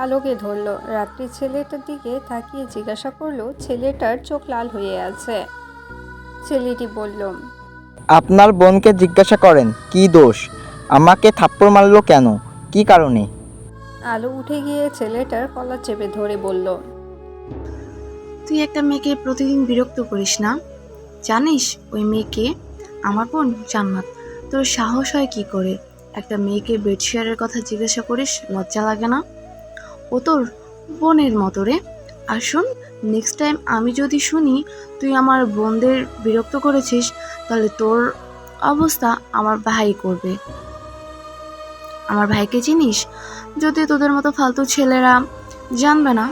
আলোকে ধরল। রাত্রি ছেলেটার দিকে তাকিয়ে জিজ্ঞাসা করলো। ছেলেটার চোখ লাল হয়ে আছে। ছেলেটি বলল, আপনার বোনকে জিজ্ঞাসা করেন কি দোষ, আমাকে থাপ্পড় মারলো কেন, কি কারণে? আলো উঠে গিয়ে ছেলেটার কলার চেপে ধরে বলল, তুই একটা মেয়েকে প্রতিদিন বিরক্ত করিস না? জানিস ওই মেয়েকে? আমার বোন জান্নাত। তোর সাহস হয় কি করে একটা মেয়েকে বেডশেয়ারের কথা জিজ্ঞাসা করিস? লজ্জা লাগে না? ও তোর বোনের মতো রে। আর শোন, নেক্সট টাইম আমি যদি শুনি তুই আমার বোনদের বিরক্ত করেছিস, তাহলে তোর অবস্থা আমার ভাই করবে। আমার ভাইকে চিনিস? যদি তোদের মতো ফালতু ছেলেরা জানবে না,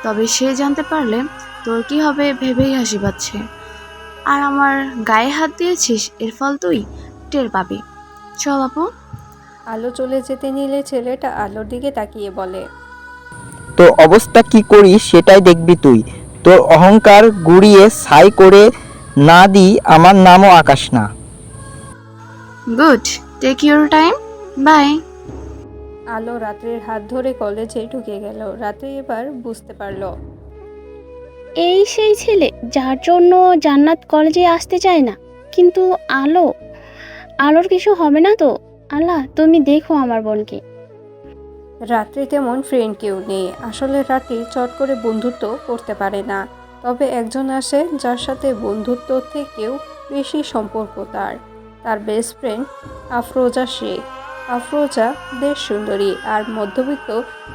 তবে সে জানতে পারলে তোর কি হবে ভেবেই হাসি পাচ্ছে। আর আমার গায়ে হাত দিয়েছিস, এর ফল তুই টের পাবি। চল আপু। আলো চলে যেতে নিলে ছেলেটা আলোর দিকে তাকিয়ে বলে, তোর অবস্থা কি করিস সেটাই দেখবি তুই। তোর অহংকার গুড়িয়ে ছাই করে না দিই আমার নামও আকাশ না। Good, take your time, bye. আলো রাত্রির হাত ধরে কলেজে ঢুকে গেল। রাত্রি এবার বুঝতে পারলো। এই সেই ছেলে যার জন্য জান্নাত কলেজে আসতে চায় না। কিন্তু আলোর কিছু হবে না তো? আল্লাহ, তুমি দেখো আমার বোনকে। রাত্রি তেমন ফ্রেন্ড কেউ নেই। আসলে রাত্রি চট করে বন্ধুত্ব করতে পারে না। তবে একজন আসে যার সাথে বন্ধুত্ব থেকেও বেশি সম্পর্ক তার। তার বেস্ট ফ্রেন্ড আফরোজা শেখ। আফরোজা বেশ সুন্দরী আর মধ্যবিত্ত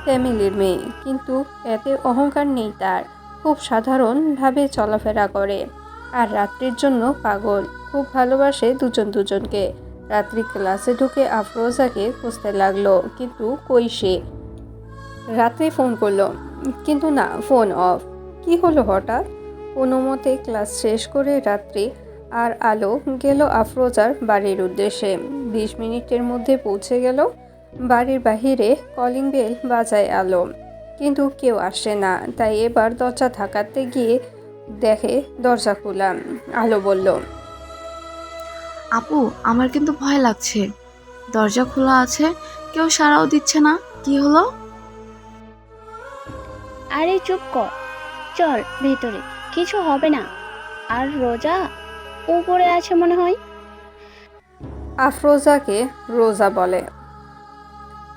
ফ্যামিলির মেয়ে, কিন্তু এতে অহংকার নেই তার। খুব সাধারণভাবে চলাফেরা করে আর রাত্রির জন্য পাগল। খুব ভালোবাসে দুজন দুজনকে। রাত্রি ক্লাসে ঢুকে আফরোজাকে খুঁজতে লাগলো, কিন্তু কই সে। রাত্রি ফোন করলো, কিন্তু না, ফোন অফ। কি হলো হঠাৎ? কোনো মতে ক্লাস শেষ করে রাত্রি আর আলো গেল আফরোজার বাড়ির উদ্দেশ্যে। 20 মিনিটের মধ্যে পৌঁছে গেল। বাড়ির বাহিরে কলিং বেল বাজায় আলো, কিন্তু কেউ আসে না। তাই এবার দরজা ধাক্কাতে গিয়ে দেখে দরজা খোলা। আলো বলল, আপু, আমার কিন্তু ভয় লাগছে। দরজা খোলা আছে, কেউ সাড়াও দিচ্ছে না, কি হলো? আরে চুপ কর, চল ভেতরে, কিছু হবে না। আর রোজা উপরে আছে মনে হয়। আফরোজাকে রোজা বলে।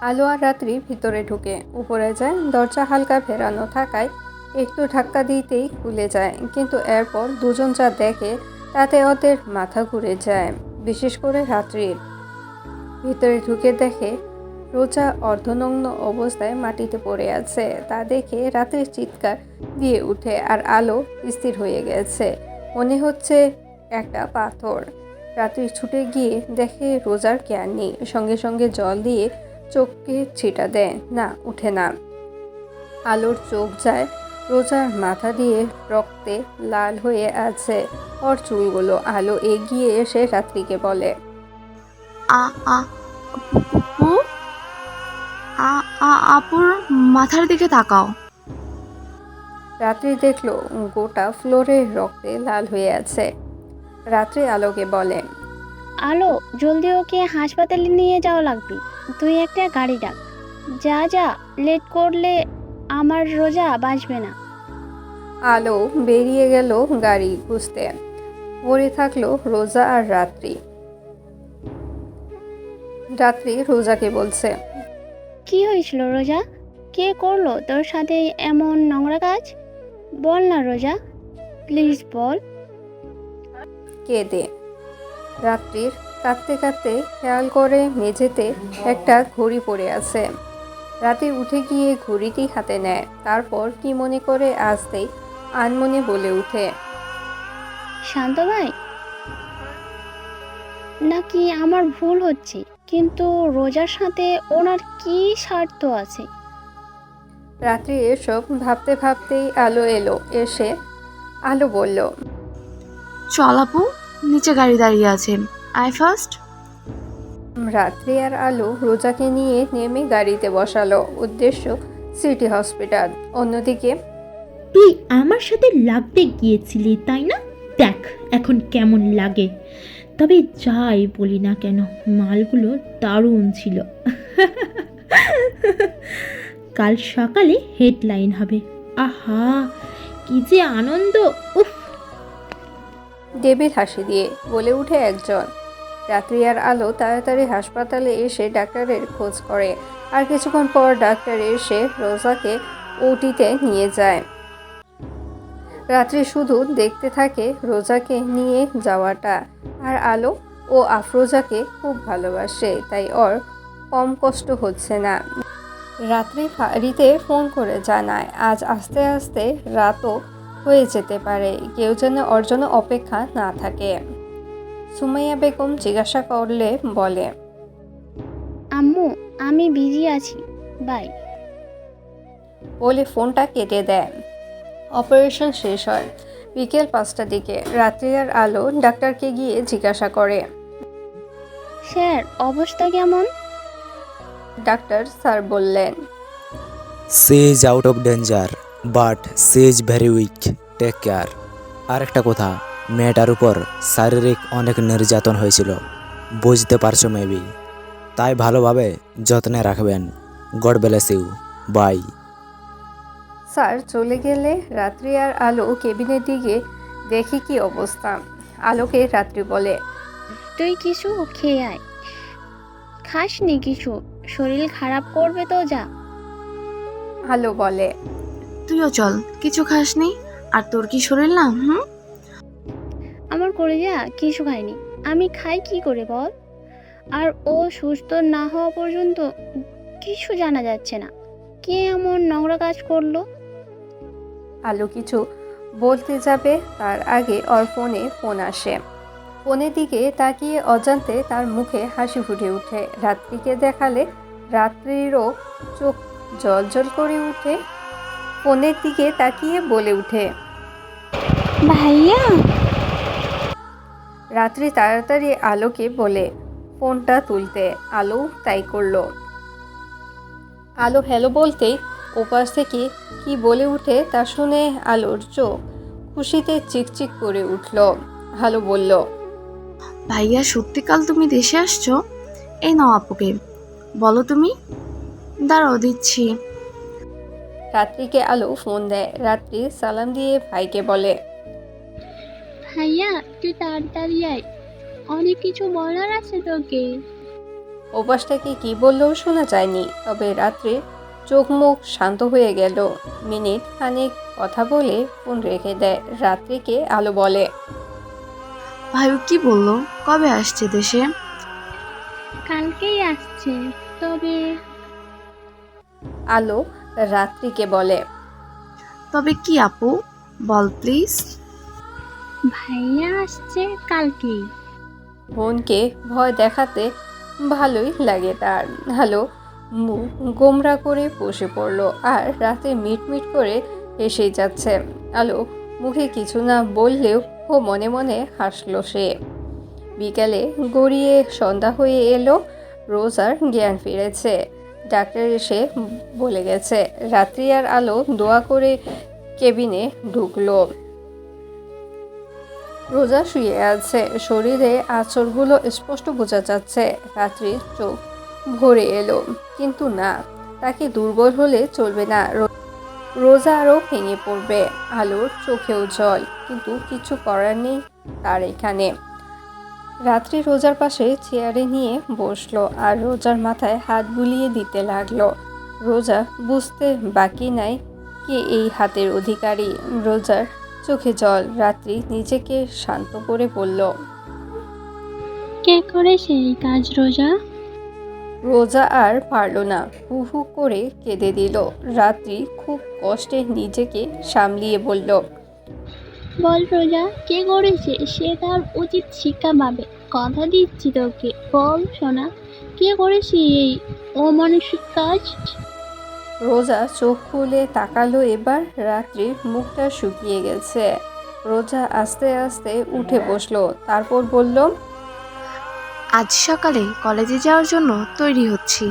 আলো আর রাত্রি ভিতরে ঢুকে উপরে যায়। দরজা হালকা ফেরানো থাকায় একটু ধাক্কা দিতেই খুলে যায়, কিন্তু এরপর দুজন যা দেখে তাতে ওদের মাথা ঘুরে যায়, বিশেষ করে রাত্রির। ভিতরে ঢুকে দেখে রোজা অর্ধনগ্ন অবস্থায় মাটিতে পড়ে আছে। তা দেখে রাত্রির চিৎকার দিয়ে উঠে, আর আলো স্থির হয়ে গেছে, মনে হচ্ছে একটা পাথর। রাত্রি ছুটে গিয়ে দেখে রোজার জ্ঞান নেই। সঙ্গে সঙ্গে জল দিয়ে চোখকে ছিটা দেয়, না উঠে না। আলোর চোখ যায় রোজার মাথা দিয়ে, রক্তে লাল হয়ে আছে ওর চুলগুলো। আলো এগিয়ে এসে রাত্রিকে বলে, আ আ আপু, আপুর মাথার দিকে তাকাও। রাত্রি দেখলো গোটা ফ্লোরে রক্তে লাল হয়ে আছে। রাত্রি আলোকে বলে, আলো, জলদি ওকে হাসপাতালে নিয়ে যাওয়া লাগবে। তুই একটা গাড়ি ডাক। যা যা, লেট করলে আমার রোজা বাঁচবে না। আলো বেরিয়ে গেল গাড়ি খুঁজতে। পড়ে থাকলো রোজা আর রাত্রি। রাত্রি রোজাকে বলছে, কি হয়েছিল রোজা? কে করলো তোর সাথে এমন নোংরা কাজ? বল না রোজা, প্লিজ বল। কেঁদে। রাত্রির কাঁদতে কাঁদতে খেয়াল করে মেঝেতে একটা ঘড়ি পড়ে আছে। রাতে উঠে গিয়ে ঘড়িটি হাতে নেয়। তারপর কি মনে করে আসতেই আনমনে বলে উঠে, শান্ত ভাই, নাকি আমার ভুল হচ্ছে? কিন্তু রোজার সাথে ওনার কি স্বার্থ আছে? রাত্রি এসব ভাবতে ভাবতেই আলো এলো। এসে আলো বলল, চল আপু, নিচে গাড়ি দাঁড়িয়ে আছে, আয় ফার্স্ট। রাত্রি আর আলো রোজাকে নিয়ে নেমে গাড়িতে বসালো। উদ্দেশ্য সিটি হসপিটাল। অন্যদিকে তুই আমার সাথে লাগতে গিয়েছিলি তাই না? দেখ এখন কেমন লাগে। তবে যাই বলি না কেন, মালগুলো দারুণ ছিল। কাল সকালে হেডলাইন হবে। আহা, কি যে আনন্দ! উফ! ডেভিড হাসি দিয়ে বলে উঠে একজন। রাত্রি আর আলো তাড়াতাড়ি হাসপাতালে এসে ডাক্তারের খোঁজ করে। আর কিছুক্ষণ পর ডাক্তার এসে রোজাকে ওটিতে নিয়ে যায়। রাত্রি শুধু দেখতে থাকে রোজাকে নিয়ে যাওয়াটা। আর আলো ও আফরোজাকে খুব ভালোবাসে, তাই ওর কম কষ্ট হচ্ছে না। রাত্রি ফাঁড়িতে ফোন করে জানায় আজ আস্তে আস্তে রাতও হয়ে যেতে পারে, কেউ যেন ওর জন্য অপেক্ষা না থাকে। সুমাইয়া বেগম জিজ্ঞাসা করলে বলে, আম্মু আমি বিজি আছি, বাই। বলে ফোনটা কেটে দেয়। অপারেশন শেষ হয় বিকেল 5টার দিকে। রাত্রি আর আলো ডাক্তারকে গিয়ে জিজ্ঞাসা করে। স্যার অবস্থা কেমন? ডাক্তার স্যার বললেন, she is out of danger but she is very weak, take care. আর একটা কথা, মেয়েটার উপর শারীরিক অনেক নির্যাতন হয়েছিল, বুঝতে পারছো মেবি, তাই ভালোভাবে যত্নে রাখবেন। God bless you, bye. Sir চলে গেলে রাত্রি আর আলো কেবিনের দিকে দেখি কি অবস্থা। আলোকে রাত্রি বলে, তুই কিছু খেয়ে আয়, খাসনি কিছু, শরীর খারাপ করবে তো, যা। আলো বলে, তুইও চল, কিছু খাসনি? আর তোর কি শরীর না? আমার করে যা কিছু খাইনি, আমি খাই কি করে বল? আর ও সুস্থ না হওয়া পর্যন্ত কিছু জানা যাচ্ছে না কে এমন নোংরা কাজ করলো। আলো কিছু বলতে যাবে তার আগে ওর ফোন আসে। ফোনের দিকে তাকিয়ে অজান্তে তার মুখে হাসি ফুটে ওঠে। রাত্রিকে দেখালে রাত্রিরও চোখ জল করে উঠে। ফোনের দিকে তাকিয়ে বলে উঠে, ভাইয়া। রাত্রি তাড়াতাড়ি আলোকে বলে ফোনটা তুলতে। আলো তাই করলো। আলো হ্যালো বলতেই ওপাশ থেকে কি বলে উঠে তা শুনে আলোর চোখ খুশিতে চিকচিক করে উঠল। আলো বলল, ভাইয়া সত্যিকাল তুমি দেশে আসছো? এই নাও আপুকে, বলো তুমি। দাঁড়াও দিচ্ছি। রাত্রিকে আলো ফোন দেয়। রাত্রি সালাম দিয়ে ভাইকে বলে, ভাইয়া তুই তাড়াতাড়ি আয়, অনেক কিছু বলার আছে তোকে। ওপাশ থেকে কি বললেও শোনা যায়নি, তবে রাত্রির চোখ মুখ শান্ত হয়ে গেল। মিনিট খানিক কথা বলে ফোন রেখে দেয়। রাত্রিকে আলো বলে, ভাইও কি বললো? কবে আসছে দেশে? কালকেই আসছে, তবে আলো রাত্রিকে বলে, তবে কি আপু, বল প্লিজ। ভাইয়া আসছে কালকেই। বোনকে ভয় দেখাতে ভালোই লাগে তার। আলো মুখ গোমরা করে বসে পড়লো আর রাতে মিটমিট করে হেসেই যাচ্ছে। আলো মুখে কিছু না বললেও ও মনে মনে হাসলো সে। বিকালে গড়িয়ে সন্ধ্যা হয়ে এলো। রোজার জ্ঞান ফিরেছে। ডাক্তার এসে বলে গেছে। রাত্রি আর আলো দোয়া করে কেবিনে ঢুকলো। রোজা শুয়ে আছে, শরীরে আঁচড়গুলো স্পষ্ট বোঝা যাচ্ছে। রাত্রির চোখ ভরে এলো, কিন্তু না, তাকে দুর্বল হলে চলবে না। রোজা আরও ভেঙে পড়বে। আলোর চোখেও জল, কিন্তু কিছু করার নেই তার এখানে। রাত্রি রোজার পাশে চেয়ারে নিয়ে বসলো আর রোজার মাথায় হাত বুলিয়ে দিতে লাগলো। রোজা বুঝতে বাকি নাই কে এই হাতের অধিকারী। রোজার চোখে জল। রাত্রি নিজেকে শান্ত করে বলল, কে করেছে এই কাজ রোজা? রোজা আর পারল না, হু হু করে কেঁদে দিল। রাত্রি খুব কষ্টে নিজেকে সামলিয়ে বলল, বল রোজা, কে করেছে? সে তার উচিত শিক্ষা পাবে, কথা দিচ্ছি তোকে। বল সোনা, কে করেছে এই অমানসিক কাজ? রোজা চোখ খুলে তাকালো। এবার রাত্রির মুখটা শুকিয়ে গেছে। রোজা আস্তে আস্তে উঠে বসলো, তারপর বলল, আজ সকালে কলেজে যাওয়ার জন্য তৈরি হচ্ছি,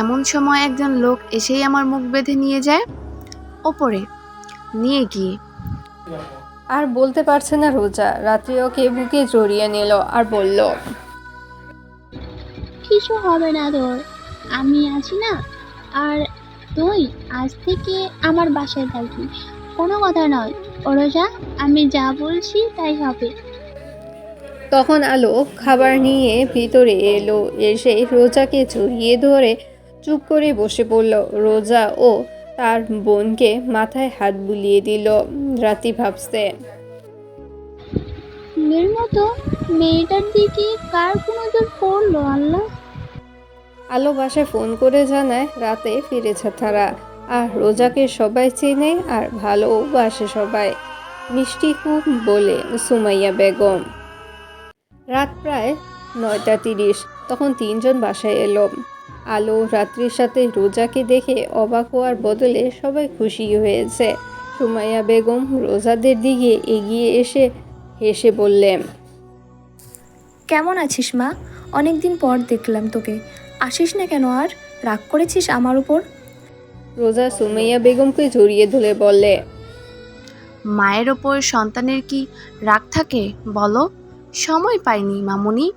এমন সময় একজন লোক এসেই আমার মুখ বেঁধে নিয়ে যায় ওপরে নিয়ে গিয়ে। আর বলতে পারছে না রোজা। রাত্রি ওকে বুকে জড়িয়ে নিল আর বলল, কিছু হবে না তোর, আমি আছি না। আর তুই আজ থেকে আমার বাসায় থাকবি, কোনো কথা নয়। ওরজা, আমি যা বলছি তাই হবে। তখন আলো খাবার নিয়ে ভিতরে এলো, এসে রোজাকে জড়িয়ে ধরে চুপ করে বসে পড়ল। রোজা ও তার বোনকে মাথায় হাত বুলিয়ে দিল। রাতি ভাবছে, মেয়ের মতো মেয়েটার দিকে কার কোনো জোর পড়লো আল্লাহ। আলো বাসায় ফোন করে জানায় রাতে ফিরেছে তারা। আর রোজাকে সবাই চেনে আর ভালোবাসে সবাই। মিষ্টি খুব বলে সুমাইয়া বেগম। রাত প্রায় 9:30। তখন 3জন বাসায় এলো। আলো রাত্রির সাথে রোজাকে দেখে অবাক হওয়ার বদলে সবাই খুশি হয়েছে। সুমাইয়া বেগম রোজাদের দিকে এগিয়ে এসে হেসে বললেন, কেমন আছিস মা? অনেক দিন পর দেখলাম তোকে। আসিস না কেন আর? রাগ করেছিস আমার উপর? রোজা সুমাইয়া বেগমকে জড়িয়ে ধরে বললে, মায়ের ওপর সন্তানের কি রাগ থাকে বলো? সময় পাইনি মামুনি,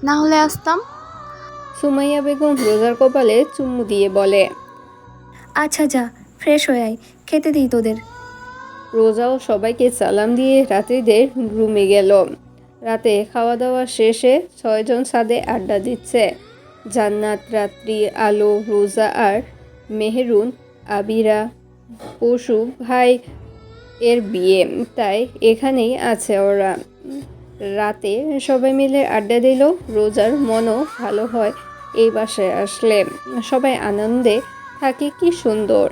না হলে আসতাম। সুমাইয়া বেগম রোজার কপালে চুমু দিয়ে বলে। আচ্ছা যা, ফ্রেশ হয়ে আয়, খেতে দিই তোদের। রোজাও সবাইকে সালাম দিয়ে রাত্রিদের রুমে গেল। রাতে খাওয়া দাওয়া শেষে 6জন ছাদে আড্ডা দিচ্ছে। জান্নাত, রাত্রি, আলো, রোজা আর মেহেরুন। আবিরা পশু ভাই এর বিয়ে, তাই এখানেই আছে ওরা। রাতে সবাই মিলে আড্ডা দিল। রোজার মনও ভালো হয় এই বাসায় আসলে। সবাই আনন্দে থাকে, কি সুন্দর।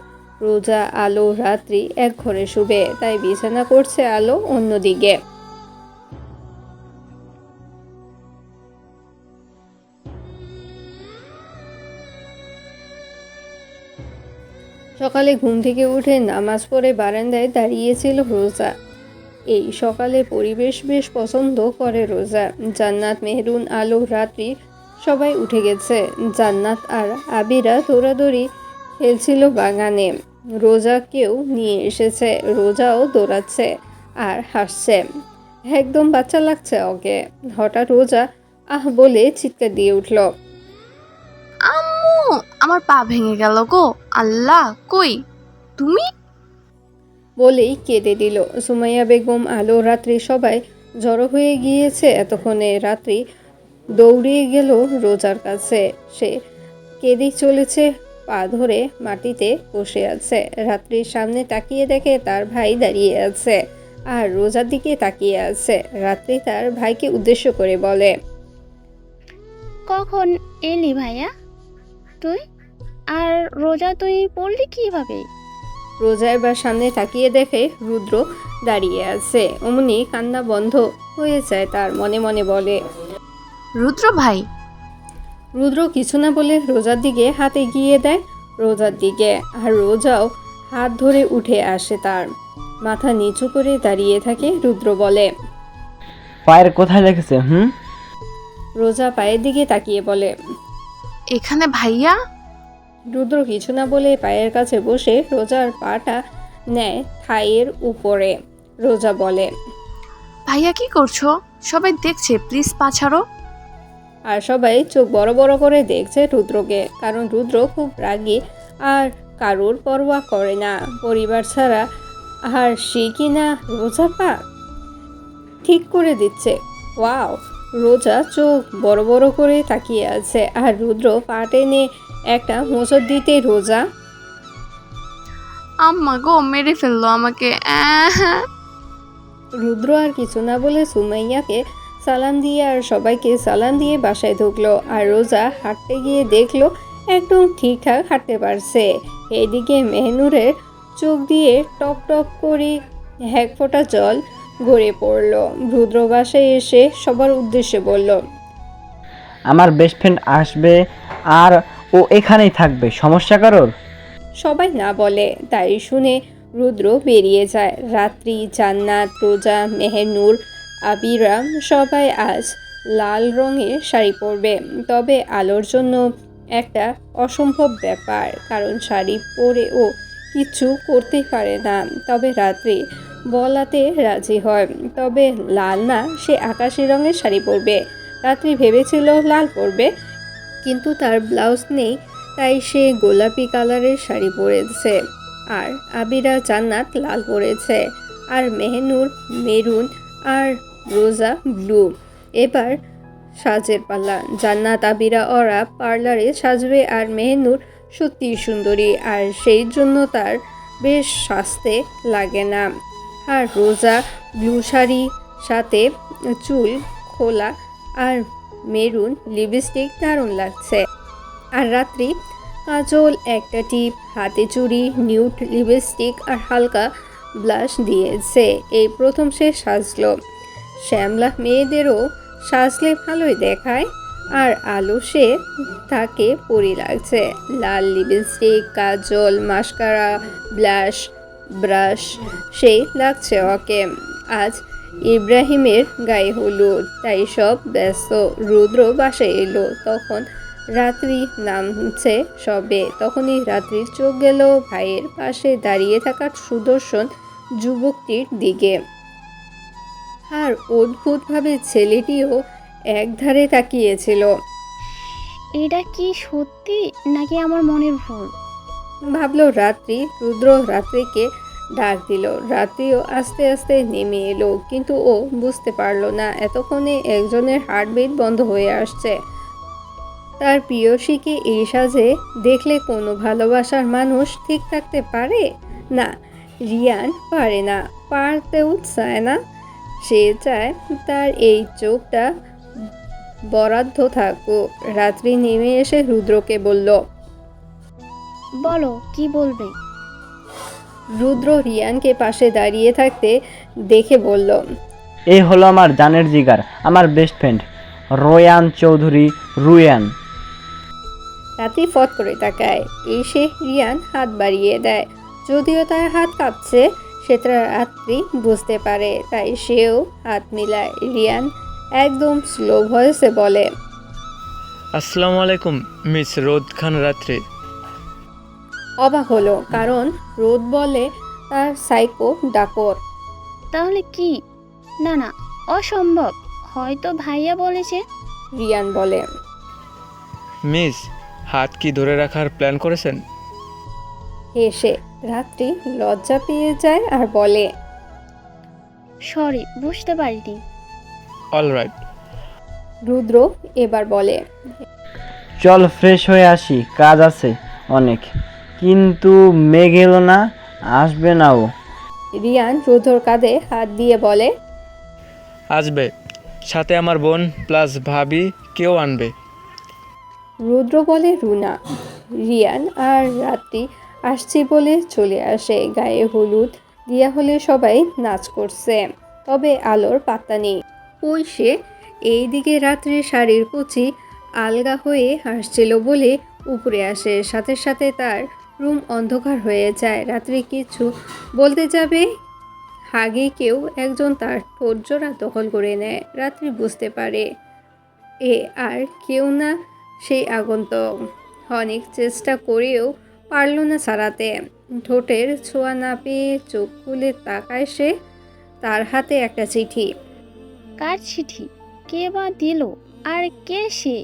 রোজা, আলো, রাত্রি এক ঘরে শুবে, তাই বিছানা করছে আলো অন্যদিকে। সকালে ঘুম থেকে উঠে নামাজ পড়ে বারান্দায় দাঁড়িয়েছিল রোজা। এই সকালে পরিবেশ বেশ পছন্দ করে রোজা। জান্নাত, মেহরুন, আলো, রাত্রি সবাই উঠে গেছে। জান্নাত আর আবিরা দৌড়াদৌড়ি খেলছিল বাগানে। রোজাকেও নিয়ে এসেছে। রোজাও দৌড়াচ্ছে আর হাসছে, একদম বাচ্চা লাগছে ওকে। হঠাৎ রোজা আহ বলে চিৎকার দিয়ে উঠল। আম্মু, আমার পা ভেঙে গেল গো আল্লাহ! কই তুমি? বলেই কেঁদে দিল। সুমাইয়া বেগম, আলো, রাত্রি সবাই জড়ো হয়ে গিয়েছে এতক্ষণে। রাত্রি দৌড়িয়ে গেল রোজার কাছে। সে কেঁদেই চলেছে, পা ধরে মাটিতে বসে আছে। রাত্রির সামনে তাকিয়ে দেখে তার ভাই দাঁড়িয়ে আছে আর রোজার দিকে তাকিয়ে আছে। রাত্রি তার ভাইকে উদ্দেশ্য করে বলে, কখন এলি ভাইয়া তুই? আর রোজা তুই পড়লি কিভাবে? রোজা এবার সামনে তাকিয়ে দেখে রুদ্র দাঁড়িয়ে আছে। অমনি কান্না বন্ধ হয়ে যায় তার। মনে মনে বলে, রুদ্র ভাই। রুদ্র কিছু না বলে রোজার দিকে হাত এগিয়ে দেয়, রোজার দিকে। আর রোজাও হাত ধরে উঠে আসে তার। মাথা নিচু করে দাঁড়িয়ে থাকে। রুদ্র বলে, পায়ের কোথায় লেগেছে? রোজা পায়ের দিকে তাকিয়ে বলে। এখানে ভাইয়া। রুদ্র কিছু না বলে পায়ের কাছে বসে রোজার পাটা নেয় থাইয়ের উপরে। রোজা বলে, ভাইয়া কি করছো? সবাই দেখছে, প্লিজ পা ছাড়ো। আর সবাই চোখ বড় বড় করে দেখছে রুদ্রকে, কারণ রুদ্র খুব রাগী আর কারোর পরোয়া করে না পরিবার ছাড়া। আর সে কি না রোজা পা ঠিক করে দিচ্ছে। ওয়াও! রোজা চোখ বড় বড় করে তাকিয়ে আছে আর রুদ্র পা টেনে একটা মোচড় দিতে রোজা, আম্মা গো, মেরে ফেললো আমাকে। রুদ্র আর কিছু না বলে সুমাইয়াকে সালাম দিয়ে আর সবাইকে সালাম দিয়ে বাসায় ঢুকলো। আর রোজা হাঁটতে গিয়ে দেখলো একদম ঠিকঠাক হাঁটতে পারছে। এদিকে মেহনুরের চোখ দিয়ে টপ টপ করে এক ফোঁটা জল গড়ে পড়ল। রুদ্র বাসায় এসে সবার উদ্দেশ্যে বলল, আমার বেস্ট ফ্রেন্ড আসবে আর ও এখানেই থাকবে, সমস্যা কারোর? সবাই না বলে। তাই শুনে রুদ্র বেরিয়ে যায়। রাত্রি, জান্নাত, রোজা, মেহেনুর, আবিরা সবাই আজ লাল রঙের শাড়ি পরবে। তবে আলোর জন্য একটা অসম্ভব ব্যাপার, কারণ শাড়ি পরে ও কিছু করতেই পারে না। তবে রাত্রি বলাতে রাজি হয়, তবে লাল না, সে আকাশি রঙের শাড়ি পরবে। রাত্রি ভেবেছিল লাল পরবে, কিন্তু তার ব্লাউজ নেই, তাই সে গোলাপি কালারের শাড়ি পরেছে, আর আবিরা জান্নাত লাল পরেছে, আর মেহনুর মেরুন, আর রোজা ব্লু। এবার সাজের পালা। জান্নাত, আবিরা ওরা পার্লারে সাজবে, আর মেহনুর সত্যি সুন্দরী, আর সেই জন্য তার বেশ সাজতে লাগে না। আর রোজা ব্লু শাড়ি, সাথে চুল খোলা, আর মেরুন লিপস্টিক দারুণ লাগছে। আর রাত্রি কাজল, একটা টিপ, হাতে চুড়ি, নিউড লিপস্টিক আর হালকা ব্লাশ দিয়েছে। এই প্রথম সে সাজলো। শ্যামলা মেয়েদেরও সাজলে ভালোই দেখায়, আর আলো সে তাকে পরি লাগছে। লাল লিপস্টিক, কাজল, মাস্কারা, ব্লাশ, ব্রাশ, সেই লাগছে ওকে। আজ ইব্রাহিমের গায়ে হলুদ, তাই সব ব্যস্ত। রুদ্র বাসায় এলো, তখন রাত্রি নামছে সবে। তখনই রাত্রির চোখ গেল ভাইয়ের পাশে দাঁড়িয়ে থাকা সুদর্শন যুবকটির দিকে। আর অদ্ভুতভাবে ছেলেটিও একধারে তাকিয়েছিল। এটা কি সত্যি নাকি আমার মনের ভুল? ভাবলো রাত্রি। রুদ্র রাত্রিকে ডাক দিল। রাত্রিও আস্তে আস্তে নেমে এলো, কিন্তু ও বুঝতে পারলো না এতক্ষণে একজনের হার্টবিট বন্ধ হয়ে আসছে। তার প্রিয়সীকে এই সাজে দেখলে কোনো ভালোবাসার মানুষ ঠিক থাকতে পারে না। রিয়ান পারে না, পারতেও চায় না। সে চায় তার এই চোখটা বরাদ্দ থাকুক। রাত্রি নেমে এসে রুদ্রকে বলল। বলো কি বলবে? রুদ্র রিয়ানকে পাশে দাঁড়িয়ে থাকতে দেখে বলল। এই হলো আমার জানের জিগার, আমার বেস্ট ফ্রেন্ড রোয়ান চৌধুরী রুয়ান। রাত্রি ফট করে তাকায়। এসে রিয়ান হাত বাড়িয়ে দেয়। যদিও তার হাত কাঁপছে, সেটা রাত্রি বুঝতে পারে, তাই সেও হাত মিলায়। রিয়ান একদম স্লো ভয়েসে বলে। আসসালামু আলাইকুম মিস রোদ খান রাত্রি। অবাক হলো, কারণ রোদ বলে তার সাইকো ডাকর। তাহলে কি? না না, অসম্ভব, হয়তো ভাইয়া বলেছে। রিয়ান বলে। মিস, হাত কি ধরে রাখার প্ল্যান করেছেন? হেসে রাত্রি লজ্জা পেয়ে যায় আর বলে, সরি, বুঝতে পারিনি। অলরাইট। রুদ্র এবার বলে। চল ফ্রেশ হয়ে আসি, কাজ আছে অনেক। কিন্তু মেঘ এলো না, আসবে না ও। রিয়ান রুদ্রর কাঁধে হাত দিয়ে বলে। আসবে, সাথে আমার বোন প্লাস ভাবি কেউ আনবে। রুদ্র বলে রুনা। রিয়ান আর রাত্রি আসছি বলে চলে আসে। গায়ে হলুদ দিয়া হলে সবাই নাচ করছে, তবে আলোর পাত্তা নেই। ওই সে এইদিকে রাত্রির শাড়ির কুচি আলগা হয়ে আসছিল বলে উপরে আসে। সাথে সাথে তার রুম অন্ধকার হয়ে যায়। রাত্রি কিছু বলতে যাবে, আগে কেউ একজন তার ঠোঁটজোড়া দখল করে নেয়। রাত্রি বুঝতে পারে এ আর কেউ না, সেই আগন্তুক। অনেক চেষ্টা করেও পারল না ছাড়াতে। ঠোঁটের ছোঁয়া না পেয়ে চোখ খুলে তাকায় সে। তার হাতে একটা চিঠি। কার চিঠি? কে বা দিল? আর কে সে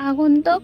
আগন্তুক?